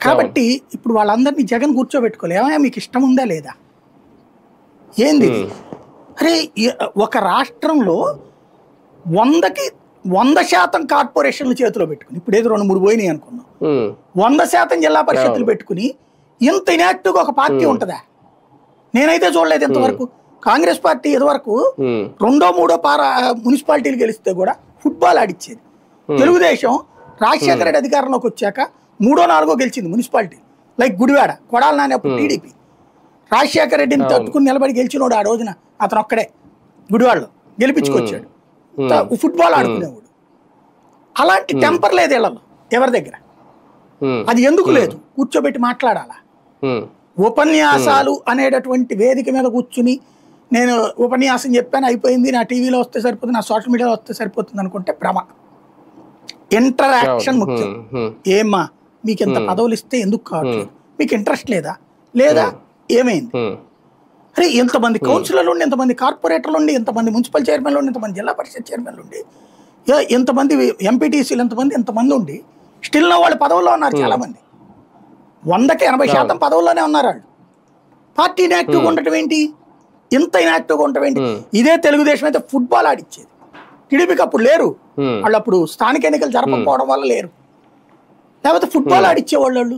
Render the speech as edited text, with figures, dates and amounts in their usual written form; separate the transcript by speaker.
Speaker 1: కాబట్టి ఇప్పుడు వాళ్ళందరినీ జగన్ కూర్చోబెట్టుకోలే, ఏమైనా మీకు ఇష్టం ఉందా లేదా, ఏంది ఇది? అరే ఒక రాష్ట్రంలో 100% కార్పొరేషన్లు చేతిలో పెట్టుకుని, ఇప్పుడు ఏదో 2-3 పోయినాయి అనుకున్నాం, 100% జిల్లా పరిషత్తులు పెట్టుకుని ఇంత ఇనాక్టివ్గా ఒక పార్టీ ఉంటుందా? నేనైతే చూడలేదు ఇంతవరకు. కాంగ్రెస్ పార్టీ ఇదివరకు 2-3 మున్సిపాలిటీలు గెలిస్తే కూడా ఫుట్బాల్ ఆడిచ్చేది. తెలుగుదేశం రాజశేఖర రెడ్డి అధికారంలోకి వచ్చాక 3-4 గెలిచింది మున్సిపాలిటీ, లైక్ గుడివాడ, కొడాలి నాని అప్పుడు టీడీపీ, రాజశేఖర రెడ్డిని తట్టుకుని నిలబడి గెలిచినోడు ఆ రోజున అతను ఒక్కడే గుడివాడలో గెలిపించుకొచ్చాడు, ఫుట్బాల్ ఆడుకునేవాడు. అలాంటి టెంపర్ లేదు వీళ్ళలో ఎవరి దగ్గర. అది ఎందుకు లేదు? కూర్చోబెట్టి మాట్లాడాలా. ఉపన్యాసాలు అనేటటువంటి వేదిక మీద కూర్చుని నేను ఉపన్యాసం చెప్పాను అయిపోయింది, నా టీవీలో వస్తే సరిపోతుంది, నా సోషల్ మీడియాలో వస్తే సరిపోతుంది అనుకుంటే భ్రమ. ఇంటరాక్షన్ ముఖ్యం. ఏమ్మా మీకు ఎంత పదవులు ఇస్తే ఎందుకు కావట్లేదు, మీకు ఇంట్రెస్ట్ లేదా, లేదా ఏమైంది? అరే ఇంతమంది కౌన్సిలర్లు ఉండి, ఇంతమంది కార్పొరేటర్లు ఉండి, ఇంతమంది మున్సిపల్ చైర్మన్లు ఉండి, ఇంతమంది జిల్లా పరిషత్ చైర్మన్లు ఉండి, ఇంతమంది ఎంపీటీసీలు ఇంతమంది ఉండి స్టిల్ వాళ్ళు పదవుల్లో ఉన్నారు. చాలామంది 100% పదవుల్లోనే ఉన్నారు వాళ్ళు. పార్టీ ఇన్యాక్టివ్గా ఉండటం ఏంటి, ఇంత ఇన్యాక్టివ్గా ఉండటం ఏంటి? ఇదే తెలుగుదేశం అయితే ఫుట్బాల్ ఆడిచ్చేది. టీడీపీకి అప్పుడు లేరు, వాళ్ళు అప్పుడు స్థానిక ఎన్నికలు జరపకపోవడం వల్ల లేరు, లేకపోతే ఫుట్బాల్ ఆడిచ్చేవాళ్ళు.